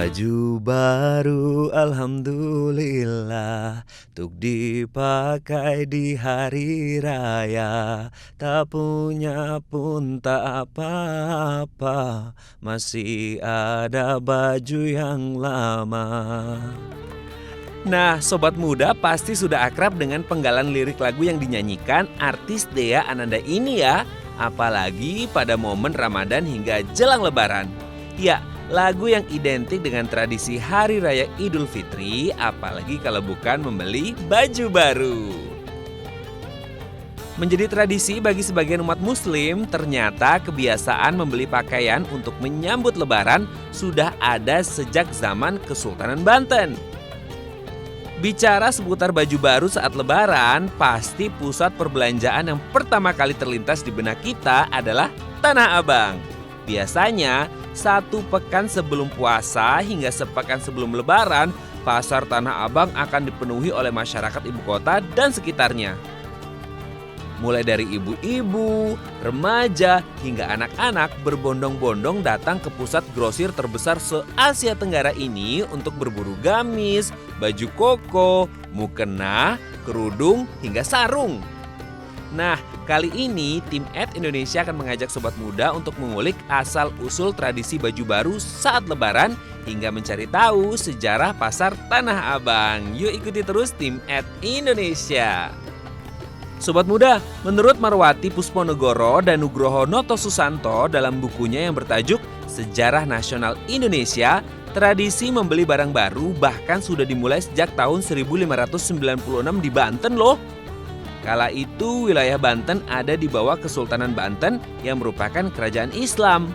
Baju baru alhamdulillah, tuk dipakai di hari raya. Tak punya pun tak apa-apa, masih ada baju yang lama. Nah, sobat muda pasti sudah akrab dengan penggalan lirik lagu yang dinyanyikan artis Dea Ananda ini ya. Apalagi pada momen Ramadan hingga jelang Lebaran. Ya, lagu yang identik dengan tradisi Hari Raya Idul Fitri, apalagi kalau bukan membeli baju baru. Menjadi tradisi bagi sebagian umat muslim, ternyata kebiasaan membeli pakaian untuk menyambut Lebaran sudah ada sejak zaman Kesultanan Banten. Bicara seputar baju baru saat Lebaran, pasti pusat perbelanjaan yang pertama kali terlintas di benak kita adalah Tanah Abang. Biasanya, 1 pekan sebelum puasa hingga sepekan sebelum Lebaran, pasar Tanah Abang akan dipenuhi oleh masyarakat ibu kota dan sekitarnya. Mulai dari ibu-ibu, remaja, hingga anak-anak berbondong-bondong datang ke pusat grosir terbesar se-Asia Tenggara ini untuk berburu gamis, baju koko, mukena, kerudung, hingga sarung. Nah, kali ini tim Indonesia akan mengajak sobat muda untuk mengulik asal-usul tradisi baju baru saat Lebaran hingga mencari tahu sejarah pasar Tanah Abang. Yuk ikuti terus tim Indonesia. Sobat muda, menurut Marwati Pusponegoro dan Nugroho Noto Susanto dalam bukunya yang bertajuk Sejarah Nasional Indonesia, tradisi membeli barang baru bahkan sudah dimulai sejak tahun 1596 di Banten loh. Kala itu wilayah Banten ada di bawah Kesultanan Banten yang merupakan kerajaan Islam.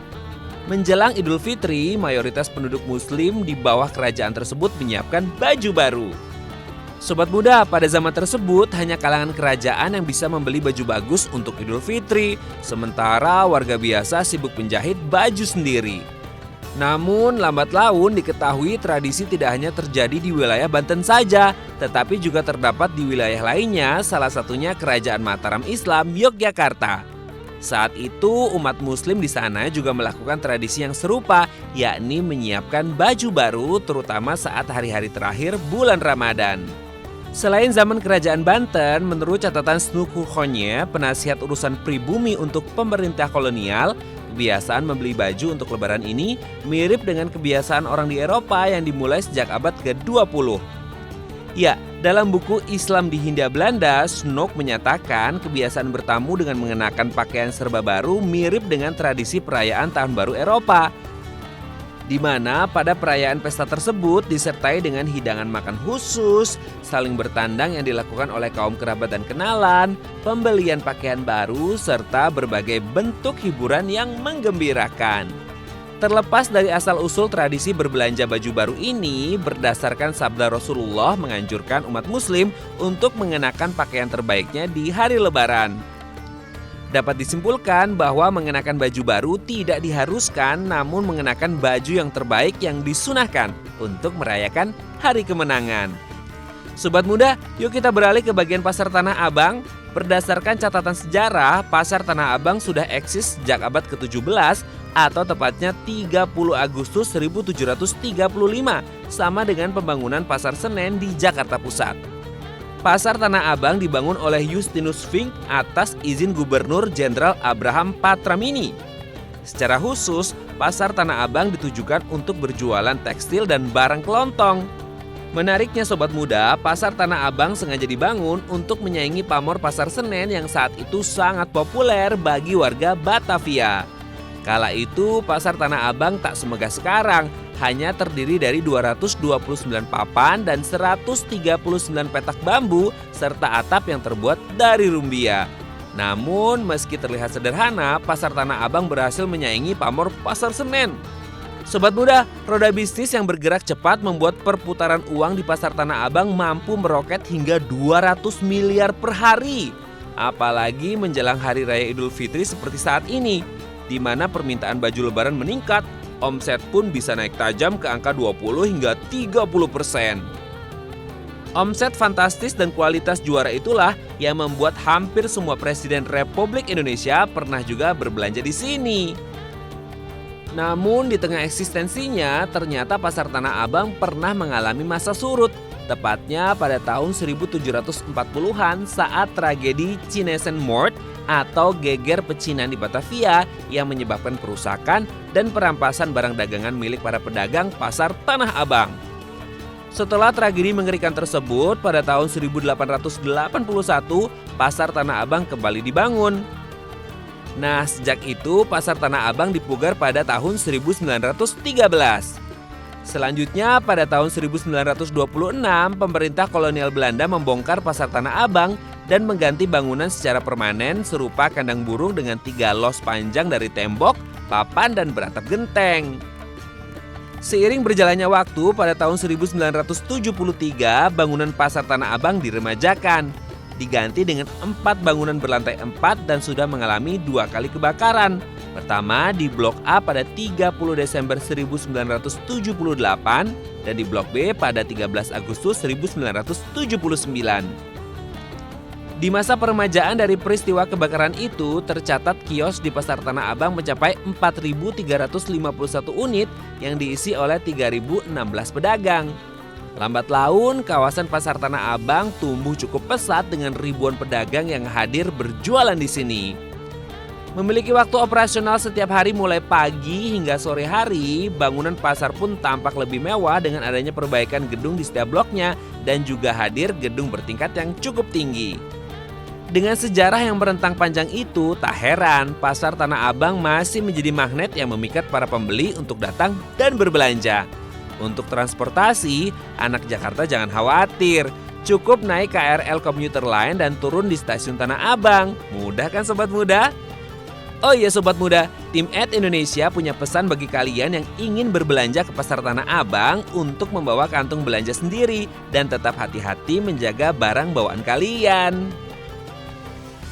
Menjelang Idul Fitri, mayoritas penduduk muslim di bawah kerajaan tersebut menyiapkan baju baru. Sobat muda, pada zaman tersebut hanya kalangan kerajaan yang bisa membeli baju bagus untuk Idul Fitri, sementara warga biasa sibuk menjahit baju sendiri. Namun lambat laun diketahui tradisi tidak hanya terjadi di wilayah Banten saja, tetapi juga terdapat di wilayah lainnya, salah satunya Kerajaan Mataram Islam Yogyakarta. Saat itu umat muslim di sana juga melakukan tradisi yang serupa, yakni menyiapkan baju baru terutama saat hari-hari terakhir bulan Ramadan. Selain zaman Kerajaan Banten, menurut catatan Snukukhonye, penasihat urusan pribumi untuk pemerintah kolonial, kebiasaan membeli baju untuk Lebaran ini mirip dengan kebiasaan orang di Eropa yang dimulai sejak abad ke-20. Ya, dalam buku Islam di Hindia Belanda, Snoek menyatakan kebiasaan bertamu dengan mengenakan pakaian serba baru mirip dengan tradisi perayaan Tahun Baru Eropa, di mana pada perayaan pesta tersebut disertai dengan hidangan makan khusus, saling bertandang yang dilakukan oleh kaum kerabat dan kenalan, pembelian pakaian baru, serta berbagai bentuk hiburan yang menggembirakan. Terlepas dari asal-usul tradisi berbelanja baju baru ini, berdasarkan sabda Rasulullah menganjurkan umat muslim untuk mengenakan pakaian terbaiknya di hari Lebaran. Dapat disimpulkan bahwa mengenakan baju baru tidak diharuskan, namun mengenakan baju yang terbaik yang disunahkan untuk merayakan hari kemenangan. Sobat muda, yuk kita beralih ke bagian pasar Tanah Abang. Berdasarkan catatan sejarah, pasar Tanah Abang sudah eksis sejak abad ke-17 atau tepatnya 30 Agustus 1735, sama dengan pembangunan Pasar Senen di Jakarta Pusat. Pasar Tanah Abang dibangun oleh Justinus Fink atas izin Gubernur Jenderal Abraham Patramini. Secara khusus, Pasar Tanah Abang ditujukan untuk berjualan tekstil dan barang kelontong. Menariknya sobat muda, Pasar Tanah Abang sengaja dibangun untuk menyaingi pamor Pasar Senen yang saat itu sangat populer bagi warga Batavia. Kala itu Pasar Tanah Abang tak semegah sekarang, hanya terdiri dari 229 papan dan 139 petak bambu serta atap yang terbuat dari rumbia. Namun meski terlihat sederhana, Pasar Tanah Abang berhasil menyaingi pamor Pasar Senen. Sobat muda, roda bisnis yang bergerak cepat membuat perputaran uang di Pasar Tanah Abang mampu meroket hingga 200 miliar per hari. Apalagi menjelang Hari Raya Idul Fitri seperti saat ini, di mana permintaan baju Lebaran meningkat, omset pun bisa naik tajam ke angka 20 hingga 30%. Omset fantastis dan kualitas juara itulah yang membuat hampir semua Presiden Republik Indonesia pernah juga berbelanja di sini. Namun di tengah eksistensinya, ternyata Pasar Tanah Abang pernah mengalami masa surut, tepatnya pada tahun 1740-an saat tragedi Cinesen Moord atau geger pecinan di Batavia yang menyebabkan kerusakan dan perampasan barang dagangan milik para pedagang Pasar Tanah Abang. Setelah tragedi mengerikan tersebut, pada tahun 1881, Pasar Tanah Abang kembali dibangun. Nah, sejak itu Pasar Tanah Abang dipugar pada tahun 1913. Selanjutnya pada tahun 1926, pemerintah kolonial Belanda membongkar Pasar Tanah Abang dan mengganti bangunan secara permanen serupa kandang burung dengan 3 los panjang dari tembok, papan, dan beratap genteng. Seiring berjalannya waktu, pada tahun 1973 bangunan Pasar Tanah Abang diremajakan, diganti dengan 4 bangunan berlantai 4 dan sudah mengalami 2 kali kebakaran. Pertama di Blok A pada 30 Desember 1978 dan di Blok B pada 13 Agustus 1979. Di masa peremajaan dari peristiwa kebakaran itu, tercatat kios di Pasar Tanah Abang mencapai 4.351 unit yang diisi oleh 3.016 pedagang. Lambat laun, kawasan Pasar Tanah Abang tumbuh cukup pesat dengan ribuan pedagang yang hadir berjualan di sini. Memiliki waktu operasional setiap hari mulai pagi hingga sore hari, bangunan pasar pun tampak lebih mewah dengan adanya perbaikan gedung di setiap bloknya dan juga hadir gedung bertingkat yang cukup tinggi. Dengan sejarah yang merentang panjang itu, tak heran Pasar Tanah Abang masih menjadi magnet yang memikat para pembeli untuk datang dan berbelanja. Untuk transportasi, anak Jakarta jangan khawatir. Cukup naik KRL komuter lain dan turun di stasiun Tanah Abang. Mudah kan Sobat Muda? Oh iya Sobat Muda, tim @Indonesia punya pesan bagi kalian yang ingin berbelanja ke Pasar Tanah Abang untuk membawa kantung belanja sendiri dan tetap hati-hati menjaga barang bawaan kalian.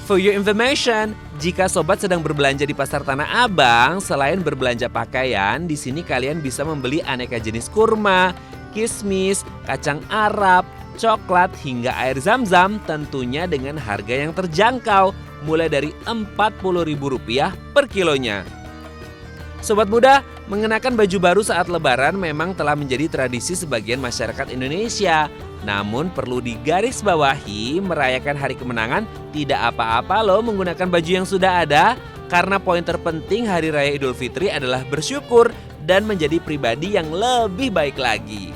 For your information, jika sobat sedang berbelanja di Pasar Tanah Abang, selain berbelanja pakaian, di sini kalian bisa membeli aneka jenis kurma, kismis, kacang Arab, coklat, hingga air zam-zam tentunya dengan harga yang terjangkau, mulai dari Rp40.000 per kilonya. Sobat Muda, mengenakan baju baru saat Lebaran memang telah menjadi tradisi sebagian masyarakat Indonesia. Namun perlu digarisbawahi, merayakan hari kemenangan tidak apa-apa loh menggunakan baju yang sudah ada, karena poin terpenting Hari Raya Idul Fitri adalah bersyukur dan menjadi pribadi yang lebih baik lagi.